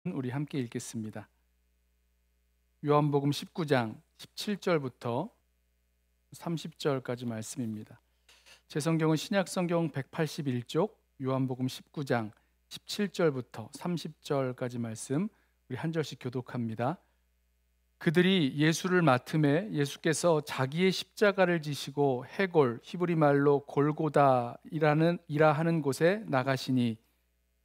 우리 함께 읽겠습니다. 요한복음 19장 17절부터 30절까지 말씀입니다. 제 성경은 신약성경 181쪽 요한복음 19장 17절부터 30절까지 말씀 우리 한 절씩 교독합니다. 그들이 예수를 맡음에 예수께서 자기의 십자가를 지시고 해골 히브리 말로 골고다이라 하는 곳에 나가시니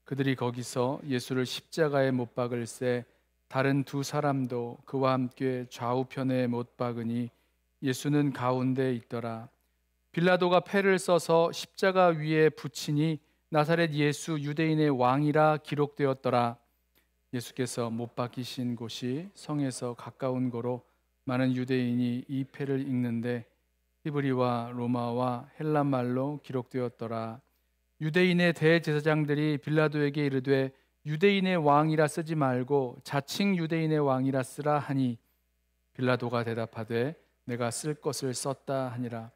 그들이 거기서 예수를 십자가에 못 박을새 다른 두 사람도 그와 함께 좌우편에 못 박으니 예수는 가운데 있더라. 빌라도가 패를 써서 십자가 위에 붙이니 나사렛 예수 유대인의 왕이라 기록되었더라. 예수께서 못 박히신 곳이 성에서 가까운 고로 많은 유대인이 이 패를 읽는데 히브리와 로마와 헬란 말로 기록되었더라. 유대인의 대제사장들이 빌라도에게 이르되 유대인의 왕이라 쓰지 말고 자칭 유대인의 왕이라 쓰라 하니 빌라도가 대답하되 내가 쓸 것을 썼다 하니라.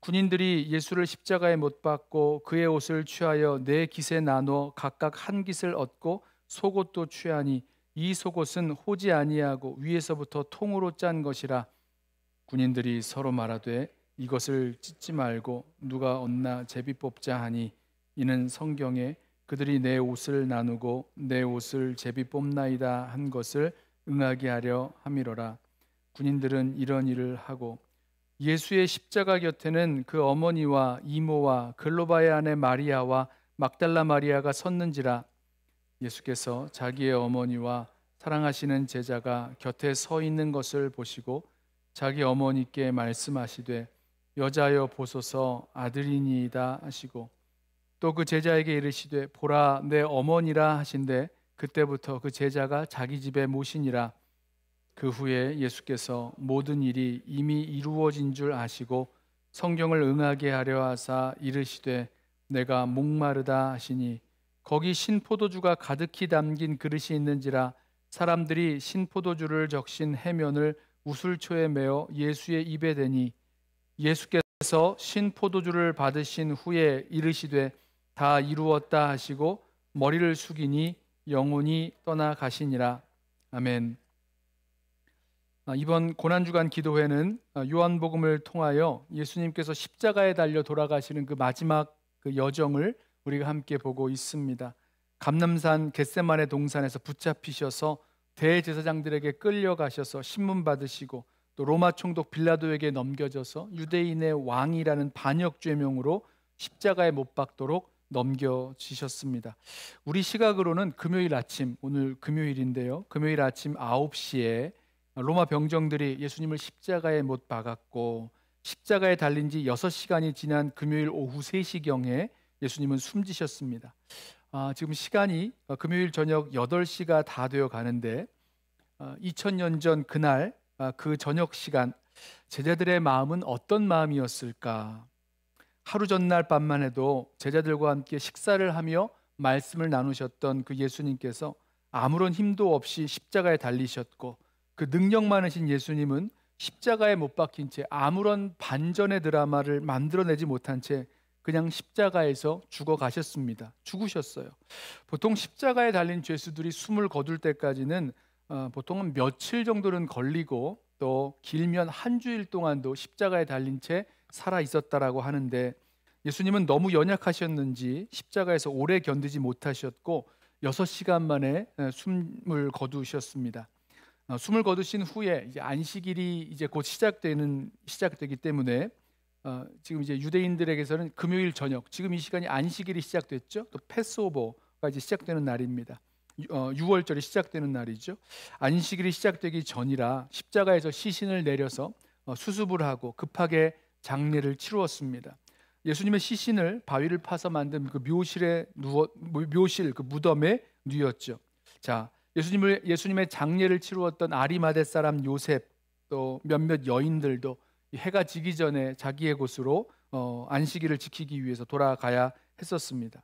군인들이 예수를 십자가에 못 박고 그의 옷을 취하여 네 깃에 나눠 각각 한 깃을 얻고 속옷도 취하니 이 속옷은 호지 아니하고 위에서부터 통으로 짠 것이라. 군인들이 서로 말하되 이것을 찢지 말고 누가 얻나 제비 뽑자 하니 이는 성경에 그들이 내 옷을 나누고 내 옷을 제비 뽑나이다 한 것을 응하게 하려 함이로라. 군인들은 이런 일을 하고 예수의 십자가 곁에는 그 어머니와 이모와 글로바의 아내 마리아와 막달라 마리아가 섰는지라. 예수께서 자기의 어머니와 사랑하시는 제자가 곁에 서 있는 것을 보시고 자기 어머니께 말씀하시되 여자여 보소서 아들이니이다 하시고 또 그 제자에게 이르시되 보라 내 어머니라 하신대 그때부터 그 제자가 자기 집에 모시니라. 그 후에 예수께서 모든 일이 이미 이루어진 줄 아시고 성경을 응하게 하려 하사 이르시되 내가 목마르다 하시니 거기 신포도주가 가득히 담긴 그릇이 있는지라. 사람들이 신포도주를 적신 해면을 우슬초에 메어 예수의 입에 대니 예수께서 신포도주를 받으신 후에 이르시되 다 이루었다 하시고 머리를 숙이니 영혼이 떠나가시니라. 아멘. 이번 고난주간 기도회는 요한복음을 통하여 예수님께서 십자가에 달려 돌아가시는 그 마지막 그 여정을 우리가 함께 보고 있습니다. 감람산 겟세마네 동산에서 붙잡히셔서 대제사장들에게 끌려가셔서 신문 받으시고 또 로마 총독 빌라도에게 넘겨져서 유대인의 왕이라는 반역 죄명으로 십자가에 못 박도록 넘겨지셨습니다. 우리 시각으로는 금요일 아침, 오늘 금요일인데요. 금요일 아침 9시에 로마 병정들이 예수님을 십자가에 못 박았고 십자가에 달린 지 6시간이 지난 금요일 오후 3시경에 예수님은 숨지셨습니다. 지금 시간이 금요일 저녁 8시가 다 되어 가는데 2000년 전 그날 그 저녁 시간 제자들의 마음은 어떤 마음이었을까? 하루 전날 밤만 해도 제자들과 함께 식사를 하며 말씀을 나누셨던 그 예수님께서 아무런 힘도 없이 십자가에 달리셨고 그 능력 많으신 예수님은 십자가에 못 박힌 채 아무런 반전의 드라마를 만들어내지 못한 채 그냥 십자가에서 죽어가셨습니다. 죽으셨어요. 보통 십자가에 달린 죄수들이 숨을 거둘 때까지는 보통은 며칠 정도는 걸리고 또 길면 한 주일 동안도 십자가에 달린 채 살아 있었다라고 하는데 예수님은 너무 연약하셨는지 십자가에서 오래 견디지 못하셨고 6시간 만에 숨을 거두셨습니다. 숨을 거두신 후에 이제 안식일이 이제 곧 시작되기 때문에 지금 이제 유대인들에게서는 금요일 저녁, 지금 이 시간이 안식일이 시작됐죠. 또 패스오버가 이제 시작되는 날입니다. 6월절이 시작되는 날이죠. 안식일이 시작되기 전이라 십자가에서 시신을 내려서 수습을 하고 급하게 장례를 치루었습니다. 예수님의 시신을 바위를 파서 만든 그 묘실 그 무덤에 뉘었죠. 자, 예수님의 장례를 치루었던 아리마대 사람 요셉 또 몇몇 여인들도 해가 지기 전에 자기의 곳으로 안식일을 지키기 위해서 돌아가야 했었습니다.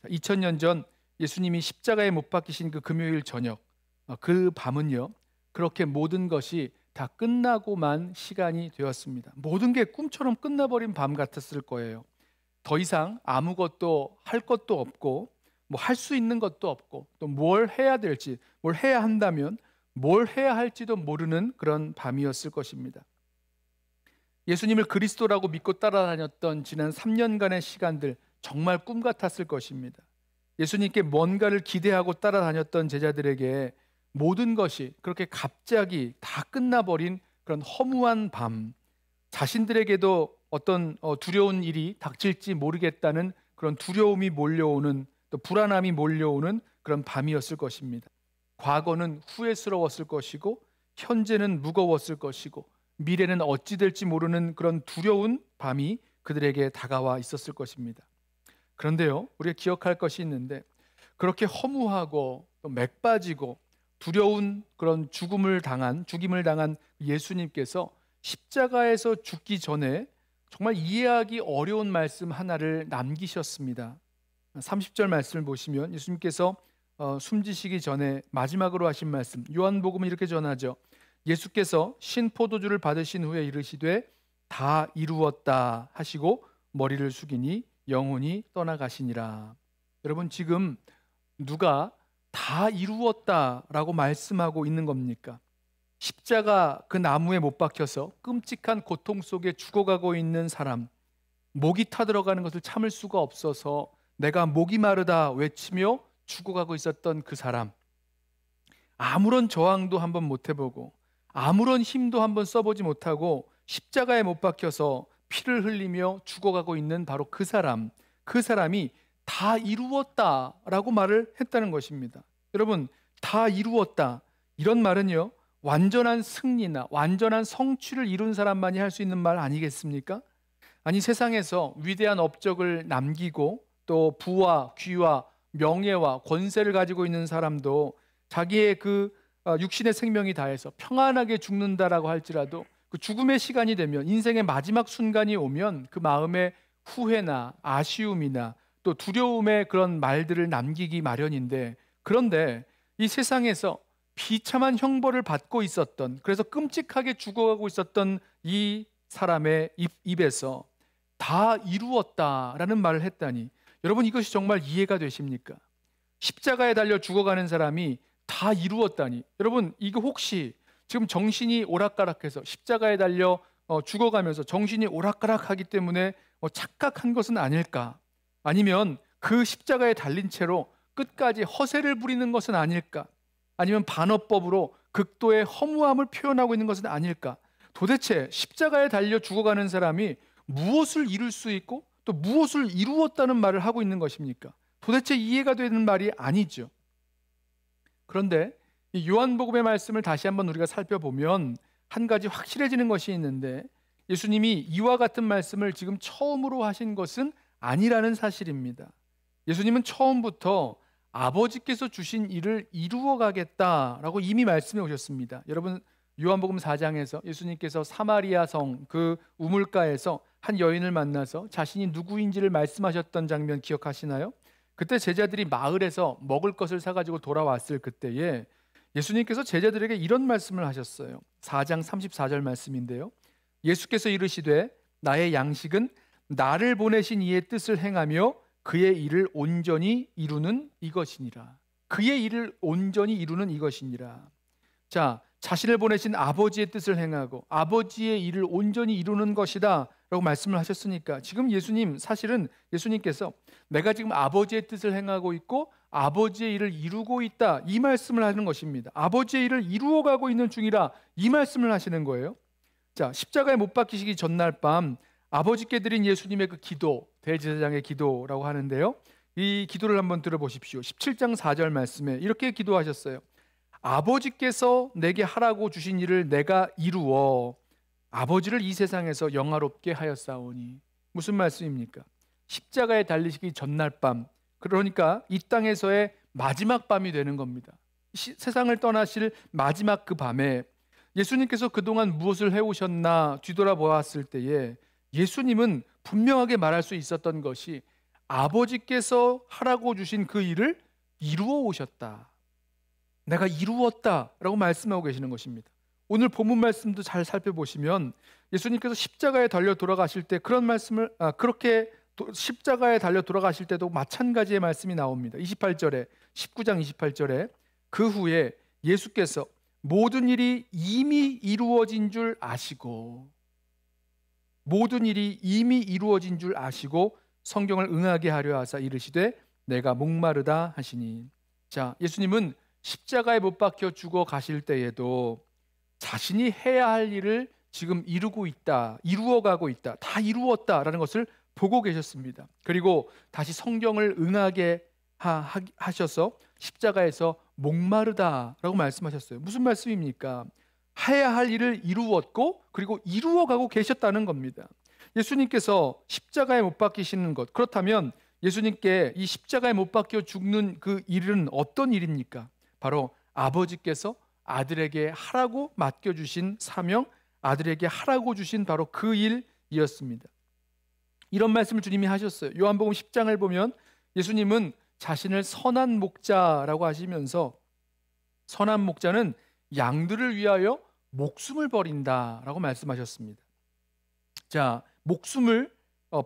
2000년 전 예수님이 십자가에 못 박히신 그 금요일 저녁 그 밤은요 그렇게 모든 것이 다 끝나고만 시간이 되었습니다. 모든 게 꿈처럼 끝나버린 밤 같았을 거예요. 더 이상 아무것도 할 것도 없고 뭐 할 수 있는 것도 없고 또 뭘 해야 될지, 뭘 해야 한다면 뭘 해야 할지도 모르는 그런 밤이었을 것입니다. 예수님을 그리스도라고 믿고 따라다녔던 지난 3년간의 시간들 정말 꿈 같았을 것입니다. 예수님께 뭔가를 기대하고 따라다녔던 제자들에게 모든 것이 그렇게 갑자기 다 끝나버린 그런 허무한 밤, 자신들에게도 어떤 두려운 일이 닥칠지 모르겠다는 그런 두려움이 몰려오는, 또 불안함이 몰려오는 그런 밤이었을 것입니다. 과거는 후회스러웠을 것이고 현재는 무거웠을 것이고 미래는 어찌 될지 모르는 그런 두려운 밤이 그들에게 다가와 있었을 것입니다. 그런데요, 우리가 기억할 것이 있는데, 그렇게 허무하고 또 맥 빠지고 두려운 그런 죽임을 당한 예수님께서 십자가에서 죽기 전에 정말 이해하기 어려운 말씀 하나를 남기셨습니다. 30절 말씀을 보시면 예수님께서 숨지시기 전에 마지막으로 하신 말씀, 요한복음은 이렇게 전하죠. 예수께서 신포도주를 받으신 후에 이르시되 다 이루었다 하시고 머리를 숙이니 영혼이 떠나가시니라. 여러분, 지금 누가 다 이루었다라고 말씀하고 있는 겁니까? 십자가 그 나무에 못 박혀서 끔찍한 고통 속에 죽어가고 있는 사람, 목이 타들어가는 것을 참을 수가 없어서 내가 목이 마르다 외치며 죽어가고 있었던 그 사람, 아무런 저항도 한번 못 해보고 아무런 힘도 한번 써보지 못하고 십자가에 못 박혀서 피를 흘리며 죽어가고 있는 바로 그 사람이 다 이루었다라고 말을 했다는 것입니다. 여러분, 다 이루었다, 이런 말은요, 완전한 승리나 완전한 성취를 이룬 사람만이 할 수 있는 말 아니겠습니까? 아니, 세상에서 위대한 업적을 남기고 또 부와 귀와 명예와 권세를 가지고 있는 사람도 자기의 그 육신의 생명이 다해서 평안하게 죽는다라고 할지라도 그 죽음의 시간이 되면, 인생의 마지막 순간이 오면 그 마음에 후회나 아쉬움이나 또 두려움의 그런 말들을 남기기 마련인데, 그런데 이 세상에서 비참한 형벌을 받고 있었던, 그래서 끔찍하게 죽어가고 있었던 이 사람의 입에서 다 이루었다라는 말을 했다니, 여러분, 이것이 정말 이해가 되십니까? 십자가에 달려 죽어가는 사람이 다 이루었다니, 여러분, 이거 혹시 지금 정신이 오락가락해서 십자가에 달려 죽어가면서 정신이 오락가락하기 때문에 착각한 것은 아닐까? 아니면 그 십자가에 달린 채로 끝까지 허세를 부리는 것은 아닐까? 아니면 반어법으로 극도의 허무함을 표현하고 있는 것은 아닐까? 도대체 십자가에 달려 죽어가는 사람이 무엇을 이룰 수 있고 또 무엇을 이루었다는 말을 하고 있는 것입니까? 도대체 이해가 되는 말이 아니죠. 그런데 이 요한복음의 말씀을 다시 한번 우리가 살펴보면 한 가지 확실해지는 것이 있는데, 예수님이 이와 같은 말씀을 지금 처음으로 하신 것은 아니라는 사실입니다. 예수님은 처음부터 아버지께서 주신 일을 이루어 가겠다라고 이미 말씀해 오셨습니다. 여러분, 요한복음 4장에서 예수님께서 사마리아 성 그 우물가에서 한 여인을 만나서 자신이 누구인지를 말씀하셨던 장면 기억하시나요? 그때 제자들이 마을에서 먹을 것을 사가지고 돌아왔을 그때에 예수님께서 제자들에게 이런 말씀을 하셨어요. 4장 34절 말씀인데요, 예수께서 이르시되 나의 양식은 나를 보내신 이의 뜻을 행하며 그의 일을 온전히 이루는 이것이니라. 그의 일을 온전히 이루는 이것이니라. 자, 자신을 보내신 아버지의 뜻을 행하고 아버지의 일을 온전히 이루는 것이다 라고 말씀을 하셨으니까, 지금 사실은 예수님께서 내가 지금 아버지의 뜻을 행하고 있고 아버지의 일을 이루고 있다, 이 말씀을 하는 것입니다. 아버지의 일을 이루어가고 있는 중이라, 이 말씀을 하시는 거예요. 자, 십자가에 못 박히시기 전날 밤 아버지께 드린 예수님의 그 기도, 대제사장의 기도라고 하는데요, 이 기도를 한번 들어보십시오. 17장 4절 말씀에 이렇게 기도하셨어요. 아버지께서 내게 하라고 주신 일을 내가 이루어 아버지를 이 세상에서 영화롭게 하였사오니. 무슨 말씀입니까? 십자가에 달리시기 전날 밤, 그러니까 이 땅에서의 마지막 밤이 되는 겁니다. 세상을 떠나실 마지막 그 밤에 예수님께서 그동안 무엇을 해오셨나 뒤돌아보았을 때에 예수님은 분명하게 말할 수 있었던 것이 아버지께서 하라고 주신 그 일을 이루어 오셨다, 내가 이루었다라고 말씀하고 계시는 것입니다. 오늘 본문 말씀도 잘 살펴보시면 예수님께서 십자가에 달려 돌아가실 때 그런 말씀을 그렇게 십자가에 달려 돌아가실 때도 마찬가지의 말씀이 나옵니다. 28절에 19장 28절에 그 후에 예수께서 모든 일이 이미 이루어진 줄 아시고 모든 일이 이미 이루어진 줄 아시고 성경을 응하게 하려 하사 이르시되 내가 목마르다 하시니. 자, 예수님은 십자가에 못 박혀 죽어 가실 때에도 자신이 해야 할 일을 지금 이루고 있다, 이루어가고 있다, 다 이루었다라는 것을 보고 계셨습니다. 그리고 다시 성경을 응하게 하셔서 십자가에서 목마르다라고 말씀하셨어요. 무슨 말씀입니까? 해야 할 일을 이루었고 그리고 이루어가고 계셨다는 겁니다. 예수님께서 십자가에 못 박히시는 것, 그렇다면 예수님께 이 십자가에 못 박혀 죽는 그 일은 어떤 일입니까? 바로 아버지께서 아들에게 하라고 맡겨주신 사명, 아들에게 하라고 주신 바로 그 일이었습니다. 이런 말씀을 주님이 하셨어요. 요한복음 10장을 보면 예수님은 자신을 선한 목자라고 하시면서 선한 목자는 양들을 위하여 목숨을 버린다라고 말씀하셨습니다. 자, 목숨을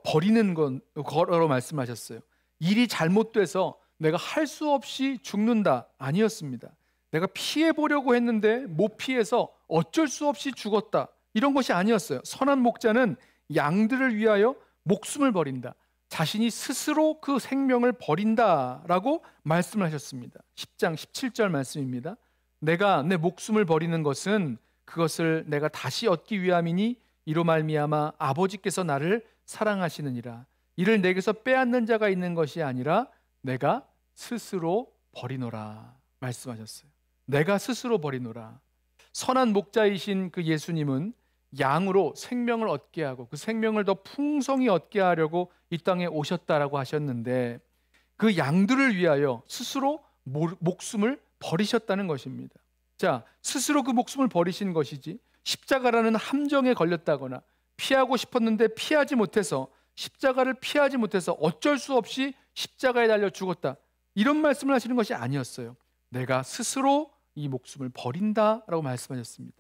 버리는 거로 말씀하셨어요. 일이 잘못돼서 내가 할 수 없이 죽는다 아니었습니다. 내가 피해 보려고 했는데 못 피해서 어쩔 수 없이 죽었다, 이런 것이 아니었어요. 선한 목자는 양들을 위하여 목숨을 버린다, 자신이 스스로 그 생명을 버린다라고 말씀을 하셨습니다. 10장 17절 말씀입니다. 내가 내 목숨을 버리는 것은 그것을 내가 다시 얻기 위함이니 이로 말미암아 아버지께서 나를 사랑하시느니라. 이를 내게서 빼앗는 자가 있는 것이 아니라 내가 스스로 버리노라 말씀하셨어요. 내가 스스로 버리노라. 선한 목자이신 그 예수님은 양으로 생명을 얻게 하고 그 생명을 더 풍성히 얻게 하려고 이 땅에 오셨다라고 하셨는데 그 양들을 위하여 스스로 목숨을 버리셨다는 것입니다. 자, 스스로 그 목숨을 버리신 것이지 십자가라는 함정에 걸렸다거나 피하고 싶었는데 피하지 못해서 십자가를 피하지 못해서 어쩔 수 없이 십자가에 달려 죽었다, 이런 말씀을 하시는 것이 아니었어요. 내가 스스로 이 목숨을 버린다라고 말씀하셨습니다.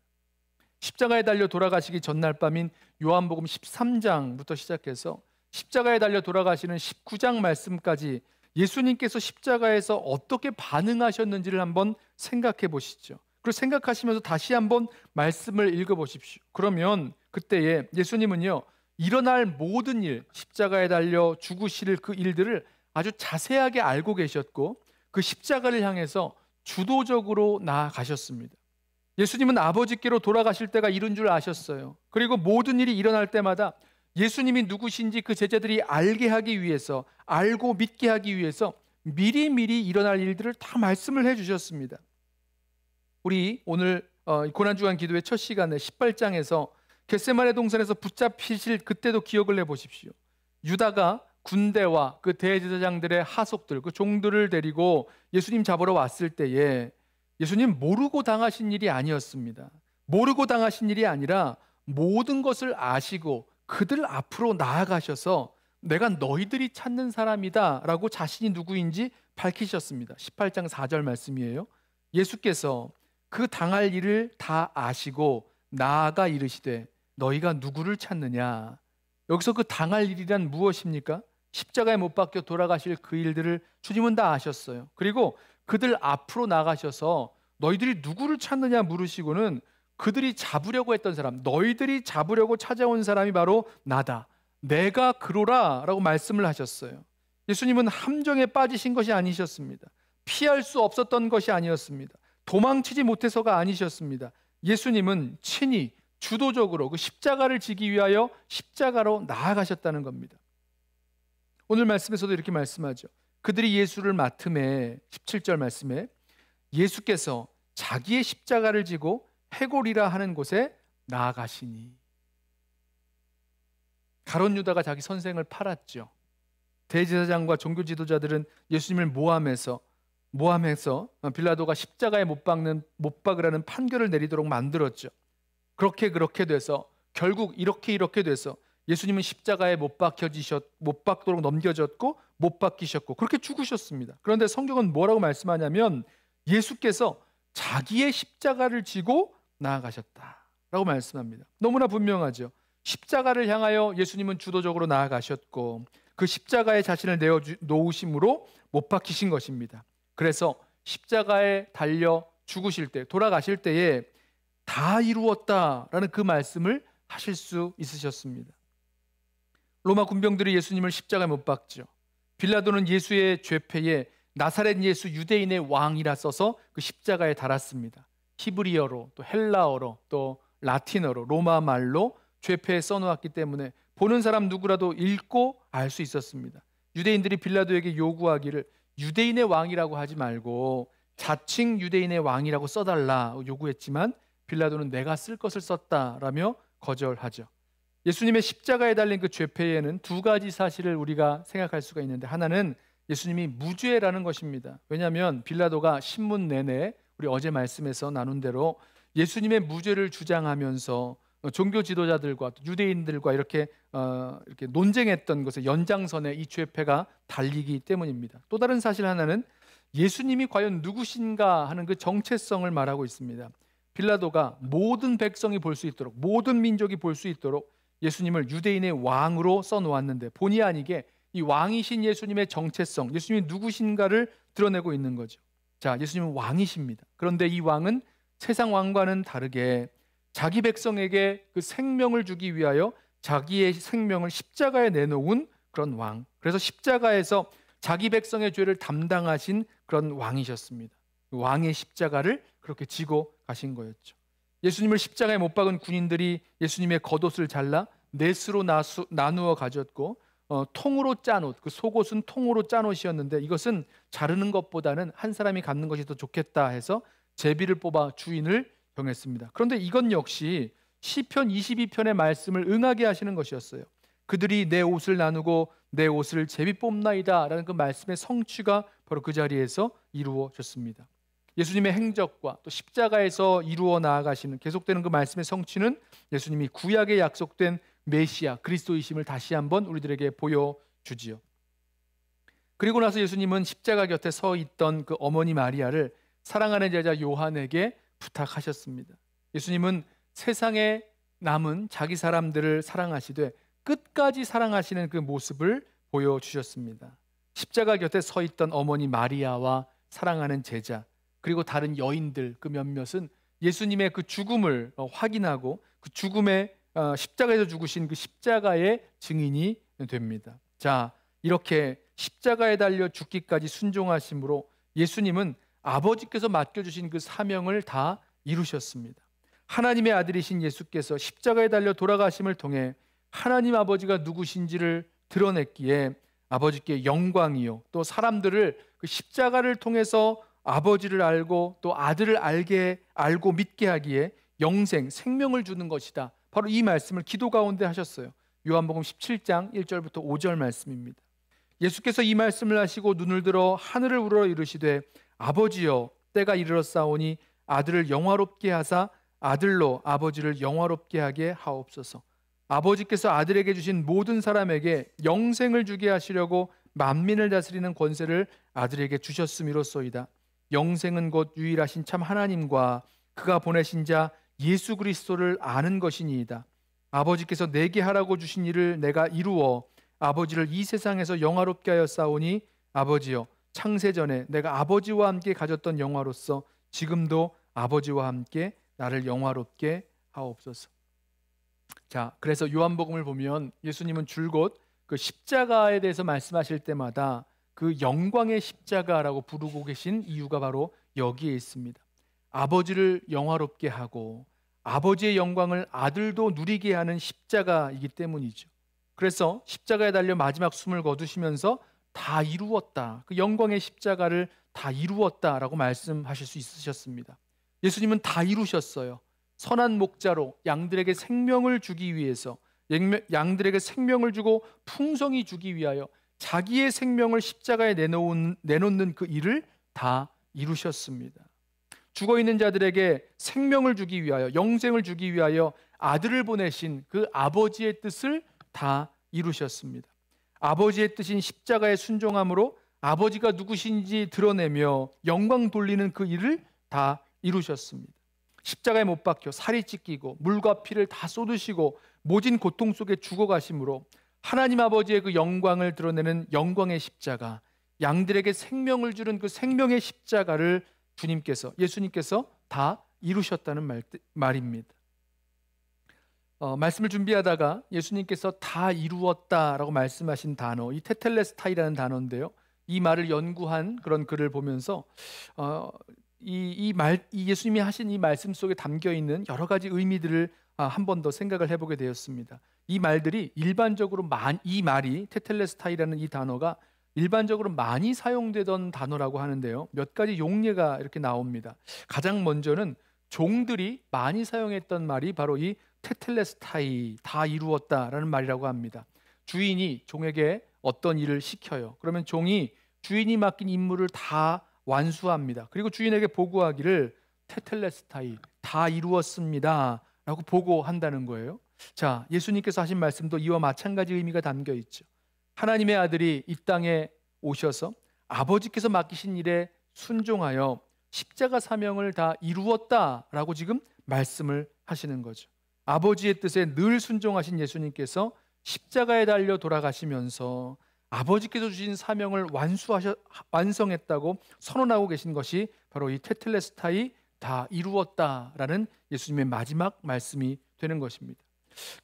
십자가에 달려 돌아가시기 전날 밤인 요한복음 13장부터 시작해서 십자가에 달려 돌아가시는 19장 말씀까지 예수님께서 십자가에서 어떻게 반응하셨는지를 한번 생각해 보시죠. 그리고 생각하시면서 다시 한번 말씀을 읽어보십시오. 그러면 그때에 예수님은요, 일어날 모든 일, 십자가에 달려 죽으실 그 일들을 아주 자세하게 알고 계셨고 그 십자가를 향해서 주도적으로 나아가셨습니다. 예수님은 아버지께로 돌아가실 때가 이른 줄 아셨어요. 그리고 모든 일이 일어날 때마다 예수님이 누구신지 그 제자들이 알게 하기 위해서, 알고 믿게 하기 위해서 미리미리 일어날 일들을 다 말씀을 해주셨습니다. 우리 오늘 고난주간 기도의 첫 시간에 18장에서 겟세마네 동산에서 붙잡히실 그때도 기억을 해보십시오. 유다가 군대와 그 대제사장들의 하속들, 그 종들을 데리고 예수님 잡으러 왔을 때에 예수님 모르고 당하신 일이 아니었습니다. 모르고 당하신 일이 아니라 모든 것을 아시고 그들 앞으로 나아가셔서 내가 너희들이 찾는 사람이다 라고 자신이 누구인지 밝히셨습니다. 18장 4절 말씀이에요. 예수께서 그 당할 일을 다 아시고 나아가 이르시되 너희가 누구를 찾느냐. 여기서 그 당할 일이란 무엇입니까? 십자가에 못 박혀 돌아가실 그 일들을 주님은 다 아셨어요. 그리고 그들 앞으로 나가셔서 너희들이 누구를 찾느냐 물으시고는 그들이 잡으려고 했던 사람, 너희들이 잡으려고 찾아온 사람이 바로 나다, 내가 그로라 라고 말씀을 하셨어요. 예수님은 함정에 빠지신 것이 아니셨습니다. 피할 수 없었던 것이 아니었습니다. 도망치지 못해서가 아니셨습니다. 예수님은 친히 주도적으로 그 십자가를 지기 위하여 십자가로 나아가셨다는 겁니다. 오늘 말씀에서도 이렇게 말씀하죠. 그들이 예수를 맡음에 17절 말씀에 예수께서 자기의 십자가를 지고 해골이라 하는 곳에 나아가시니. 가룟 유다가 자기 선생을 팔았죠. 대제사장과 종교 지도자들은 예수님을 모함해서 빌라도가 십자가에 못 박으라는 판결을 내리도록 만들었죠. 그렇게 돼서 결국 이렇게 돼서 예수님은 십자가에 못 박도록 넘겨졌고 못 박히셨고 그렇게 죽으셨습니다. 그런데 성경은 뭐라고 말씀하냐면 예수께서 자기의 십자가를 지고 나아가셨다라고 말씀합니다. 너무나 분명하죠. 십자가를 향하여 예수님은 주도적으로 나아가셨고 그 십자가에 자신을 내어 놓으심으로 못 박히신 것입니다. 그래서 십자가에 달려 죽으실 때, 돌아가실 때에 다 이루었다라는 그 말씀을 하실 수 있으셨습니다. 로마 군병들이 예수님을 십자가에 못 박죠. 빌라도는 예수의 죄패에 나사렛 예수 유대인의 왕이라 써서 그 십자가에 달았습니다. 히브리어로, 또 헬라어로, 또 라틴어로, 로마 말로 죄패에 써놓았기 때문에 보는 사람 누구라도 읽고 알 수 있었습니다. 유대인들이 빌라도에게 요구하기를 유대인의 왕이라고 하지 말고 자칭 유대인의 왕이라고 써달라 요구했지만 빌라도는 내가 쓸 것을 썼다라며 거절하죠. 예수님의 십자가에 달린 그 죄패에는 두 가지 사실을 우리가 생각할 수가 있는데, 하나는 예수님이 무죄라는 것입니다. 왜냐하면 빌라도가 신문 내내 우리 어제 말씀에서 나눈 대로 예수님의 무죄를 주장하면서 종교 지도자들과 유대인들과 이렇게 논쟁했던 것의 연장선에 이 죄패가 달리기 때문입니다. 또 다른 사실 하나는 예수님이 과연 누구신가 하는 그 정체성을 말하고 있습니다. 빌라도가 모든 백성이 볼 수 있도록, 모든 민족이 볼 수 있도록 예수님을 유대인의 왕으로 써놓았는데 본의 아니게 이 왕이신 예수님의 정체성, 예수님이 누구신가를 드러내고 있는 거죠. 자, 예수님은 왕이십니다. 그런데 이 왕은 세상 왕과는 다르게 자기 백성에게 그 생명을 주기 위하여 자기의 생명을 십자가에 내놓은 그런 왕. 그래서 십자가에서 자기 백성의 죄를 담당하신 그런 왕이셨습니다. 왕의 십자가를 그렇게 지고 가신 거였죠. 예수님을 십자가에 못 박은 군인들이 예수님의 겉옷을 잘라 넷으로 나누어 가졌고 통으로 짠 옷, 그 속옷은 통으로 짠 옷이었는데 이것은 자르는 것보다는 한 사람이 갖는 것이 더 좋겠다 해서 제비를 뽑아 주인을 정했습니다. 그런데 이건 역시 시편 22편의 말씀을 응하게 하시는 것이었어요. 그들이 내 옷을 나누고 내 옷을 제비 뽑나이다 라는 그 말씀의 성취가 바로 그 자리에서 이루어졌습니다. 예수님의 행적과 또 십자가에서 이루어 나아가시는 계속되는 그 말씀의 성취는 예수님이 구약에 약속된 메시아 그리스도이심을 다시 한번 우리들에게 보여주지요. 그리고 나서 예수님은 십자가 곁에 서 있던 그 어머니 마리아를 사랑하는 제자 요한에게 부탁하셨습니다. 예수님은 세상에 남은 자기 사람들을 사랑하시되 끝까지 사랑하시는 그 모습을 보여주셨습니다. 십자가 곁에 서 있던 어머니 마리아와 사랑하는 제자, 그리고 다른 여인들 그 몇몇은 예수님의 그 죽음을 확인하고 그 죽음의 십자가에서 죽으신 그 십자가의 증인이 됩니다. 자, 이렇게 십자가에 달려 죽기까지 순종하심으로 예수님은 아버지께서 맡겨주신 그 사명을 다 이루셨습니다. 하나님의 아들이신 예수께서 십자가에 달려 돌아가심을 통해 하나님 아버지가 누구신지를 드러냈기에 아버지께 영광이요 또 사람들을 그 십자가를 통해서 아버지를 알고 또 아들을 알고 믿게 하기에 영생, 생명을 주는 것이다. 바로 이 말씀을 기도 가운데 하셨어요. 요한복음 17장 1절부터 5절 말씀입니다. 예수께서 이 말씀을 하시고 눈을 들어 하늘을 우러러 이르시되 아버지여 때가 이르렀사오니 아들을 영화롭게 하사 아들로 아버지를 영화롭게 하게 하옵소서. 아버지께서 아들에게 주신 모든 사람에게 영생을 주게 하시려고 만민을 다스리는 권세를 아들에게 주셨음이로소이다. 영생은 곧 유일하신 참 하나님과 그가 보내신 자 예수 그리스도를 아는 것이니이다. 아버지께서 내게 하라고 주신 일을 내가 이루어 아버지를 이 세상에서 영화롭게 하였사오니 아버지여 창세전에 내가 아버지와 함께 가졌던 영화로서 지금도 아버지와 함께 나를 영화롭게 하옵소서. 자, 그래서 요한복음을 보면 예수님은 줄곧 그 십자가에 대해서 말씀하실 때마다 그 영광의 십자가라고 부르고 계신 이유가 바로 여기에 있습니다. 아버지를 영화롭게 하고 아버지의 영광을 아들도 누리게 하는 십자가이기 때문이죠. 그래서 십자가에 달려 마지막 숨을 거두시면서 다 이루었다. 그 영광의 십자가를 다 이루었다라고 말씀하실 수 있으셨습니다. 예수님은 다 이루셨어요. 선한 목자로 양들에게 생명을 주기 위해서, 양들에게 생명을 주고 풍성히 주기 위하여 자기의 생명을 십자가에 내놓는 그 일을 다 이루셨습니다. 죽어있는 자들에게 생명을 주기 위하여, 영생을 주기 위하여 아들을 보내신 그 아버지의 뜻을 다 이루셨습니다. 아버지의 뜻인 십자가에 순종함으로 아버지가 누구신지 드러내며 영광 돌리는 그 일을 다 이루셨습니다. 십자가에 못 박혀 살이 찢기고 물과 피를 다 쏟으시고 모진 고통 속에 죽어가심으로 하나님 아버지의 그 영광을 드러내는 영광의 십자가, 양들에게 생명을 주는 그 생명의 십자가를 예수님께서 다 이루셨다는 말입니다. 말씀을 준비하다가 예수님께서 다 이루었다라고 말씀하신 단어, 이 테텔레스타이라는 단어인데요. 이 말을 연구한 그런 글을 보면서 예수님이 하신 이 말씀 속에 담겨 있는 여러 가지 의미들을 한 번 더 생각을 해보게 되었습니다. 이 말들이 일반적으로 이 말이 테텔레스타이라는 이 단어가 일반적으로 많이 사용되던 단어라고 하는데요. 몇 가지 용례가 이렇게 나옵니다. 가장 먼저는 종들이 많이 사용했던 말이 바로 이 테텔레스타이, 다 이루었다라는 말이라고 합니다. 주인이 종에게 어떤 일을 시켜요. 그러면 종이 주인이 맡긴 임무를 다 완수합니다. 그리고 주인에게 보고하기를 테텔레스타이, 다 이루었습니다 라고 보고한다는 거예요. 자, 예수님께서 하신 말씀도 이와 마찬가지 의미가 담겨 있죠. 하나님의 아들이 이 땅에 오셔서 아버지께서 맡기신 일에 순종하여 십자가 사명을 다 이루었다라고 지금 말씀을 하시는 거죠. 아버지의 뜻에 늘 순종하신 예수님께서 십자가에 달려 돌아가시면서 아버지께서 주신 사명을 완성했다고 선언하고 계신 것이 바로 이 테텔레스타이, 다 이루었다라는 예수님의 마지막 말씀이 되는 것입니다.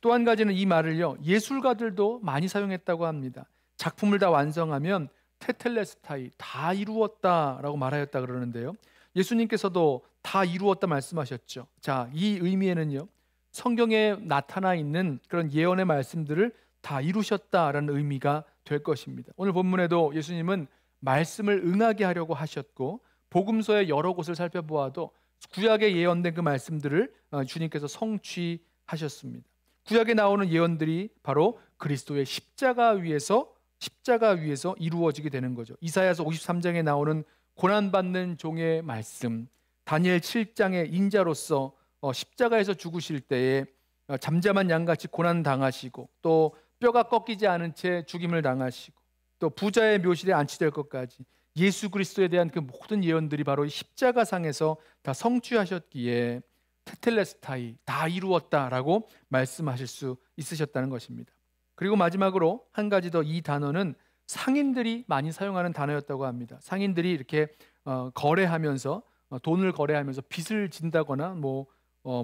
또 한 가지는 이 말을요, 예술가들도 많이 사용했다고 합니다. 작품을 다 완성하면 테텔레스타이, 다 이루었다라고 말하였다 그러는데요. 예수님께서도 다 이루었다 말씀하셨죠. 자, 이 의미에는요, 성경에 나타나 있는 그런 예언의 말씀들을 다 이루셨다라는 의미가 될 것입니다. 오늘 본문에도 예수님은 말씀을 응하게 하려고 하셨고, 복음서의 여러 곳을 살펴보아도 구약에 예언된 그 말씀들을 주님께서 성취하셨습니다. 구약에 나오는 예언들이 바로 그리스도의 십자가 위에서 이루어지게 되는 거죠. 이사야서 53장에 나오는 고난받는 종의 말씀, 다니엘 7장의 인자로서 십자가에서 죽으실 때에 잠잠한 양같이 고난당하시고, 또 뼈가 꺾이지 않은 채 죽임을 당하시고, 또 부자의 묘실에 안치될 것까지 예수 그리스도에 대한 그 모든 예언들이 바로 이 십자가상에서 다 성취하셨기에 테텔레스타이, 다 이루었다라고 말씀하실 수 있으셨다는 것입니다. 그리고 마지막으로 한 가지 더, 이 단어는 상인들이 많이 사용하는 단어였다고 합니다. 상인들이 이렇게 거래하면서 돈을 거래하면서 빚을 진다거나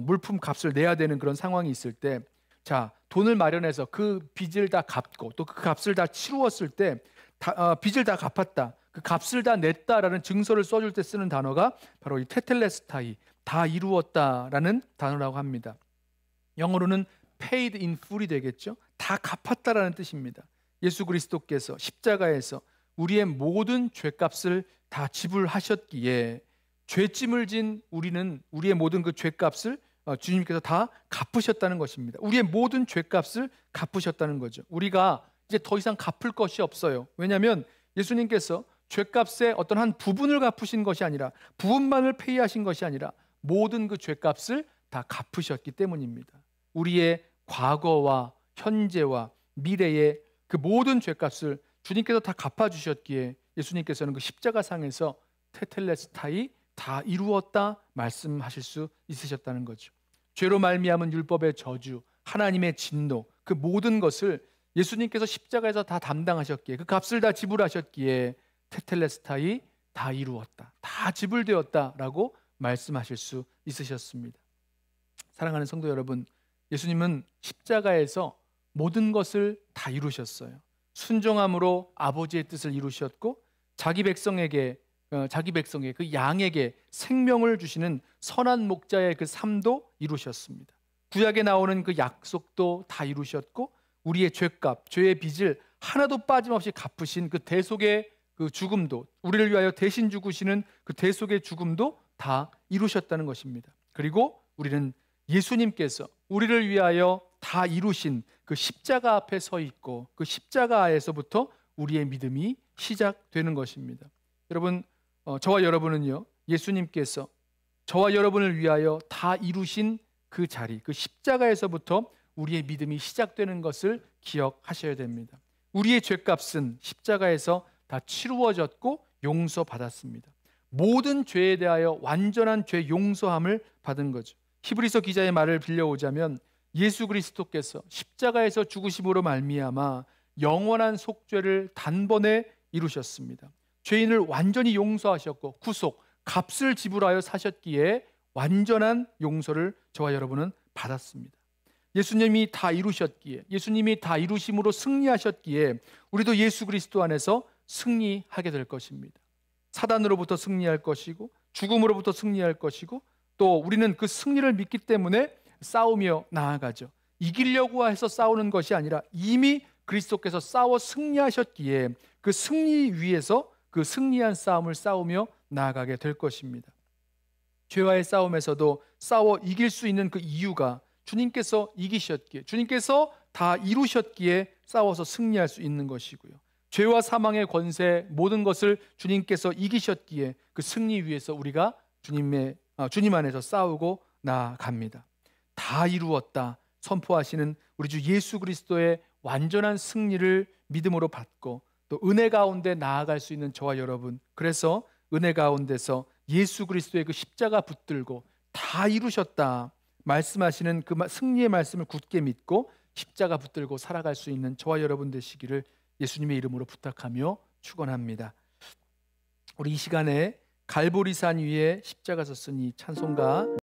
물품 값을 내야 되는 그런 상황이 있을 때, 자, 돈을 마련해서 그 빚을 다 갚고 또 그 값을 다 치루었을 때 빚을 다 갚았다, 그 값을 다 냈다라는 증서를 써줄 때 쓰는 단어가 바로 이 테텔레스타이, 다 이루었다라는 단어라고 합니다. 영어로는 paid in full이 되겠죠. 다 갚았다라는 뜻입니다. 예수 그리스도께서 십자가에서 우리의 모든 죄값을 다 지불하셨기에 죄짐을 진 우리는 우리의 모든 그 죄값을 주님께서 다 갚으셨다는 것입니다. 우리의 모든 죄값을 갚으셨다는 거죠. 우리가 이제 더 이상 갚을 것이 없어요. 왜냐하면 예수님께서 죄값의 어떤 한 부분을 갚으신 것이 아니라, 부분만을 페이하신 것이 아니라 모든 그 죄값을 다 갚으셨기 때문입니다. 우리의 과거와 현재와 미래의 그 모든 죄값을 주님께서 다 갚아주셨기에 예수님께서는 그 십자가상에서 테텔레스타이, 다 이루었다 말씀하실 수 있으셨다는 거죠. 죄로 말미암은 율법의 저주, 하나님의 진노, 그 모든 것을 예수님께서 십자가에서 다 담당하셨기에, 그 값을 다 지불하셨기에 테텔레스타이, 다 이루었다, 다 지불되었다라고 말씀하실 수 있으셨습니다. 사랑하는 성도 여러분, 예수님은 십자가에서 모든 것을 다 이루셨어요. 순종함으로 아버지의 뜻을 이루셨고, 자기 백성에게 그 양에게 생명을 주시는 선한 목자의 그 삶도 이루셨습니다. 구약에 나오는 그 약속도 다 이루셨고, 우리의 죄값, 죄의 빚을 하나도 빠짐없이 갚으신 그 대속의 그 죽음도, 우리를 위하여 대신 죽으시는 그 대속의 죽음도 다 이루셨다는 것입니다. 그리고 우리는 예수님께서 우리를 위하여 다 이루신 그 십자가 앞에 서 있고, 그 십자가에서부터 우리의 믿음이 시작되는 것입니다. 여러분, 저와 여러분은요, 예수님께서 저와 여러분을 위하여 다 이루신 그 자리, 그 십자가에서부터 우리의 믿음이 시작되는 것을 기억하셔야 됩니다. 우리의 죄값은 십자가에서 다 치루어졌고 용서받았습니다. 모든 죄에 대하여 완전한 죄 용서함을 받은 거죠. 히브리서 기자의 말을 빌려오자면 예수 그리스도께서 십자가에서 죽으심으로 말미암아 영원한 속죄를 단번에 이루셨습니다. 죄인을 완전히 용서하셨고 구속, 값을 지불하여 사셨기에 완전한 용서를 저와 여러분은 받았습니다. 예수님이 다 이루셨기에, 예수님이 다 이루심으로 승리하셨기에 우리도 예수 그리스도 안에서 승리하게 될 것입니다. 사단으로부터 승리할 것이고 죽음으로부터 승리할 것이고 또 우리는 그 승리를 믿기 때문에 싸우며 나아가죠. 이기려고 해서 싸우는 것이 아니라 이미 그리스도께서 싸워 승리하셨기에 그 승리 위에서 그 승리한 싸움을 싸우며 나아가게 될 것입니다. 죄와의 싸움에서도 싸워 이길 수 있는 그 이유가 주님께서 이기셨기에, 주님께서 다 이루셨기에 싸워서 승리할 수 있는 것이고요. 죄와 사망의 권세 모든 것을 주님께서 이기셨기에 그 승리 위에서 우리가 주님 안에서 싸우고 나아갑니다. 다 이루었다 선포하시는 우리 주 예수 그리스도의 완전한 승리를 믿음으로 받고 또 은혜 가운데 나아갈 수 있는 저와 여러분, 그래서 은혜 가운데서 예수 그리스도의 그 십자가 붙들고 다 이루셨다 말씀하시는 그 승리의 말씀을 굳게 믿고 십자가 붙들고 살아갈 수 있는 저와 여러분 되시기를 예수님의 이름으로 부탁하며 축원합니다. 우리 이 시간에 갈보리산 위에 십자가 섰으니 찬송가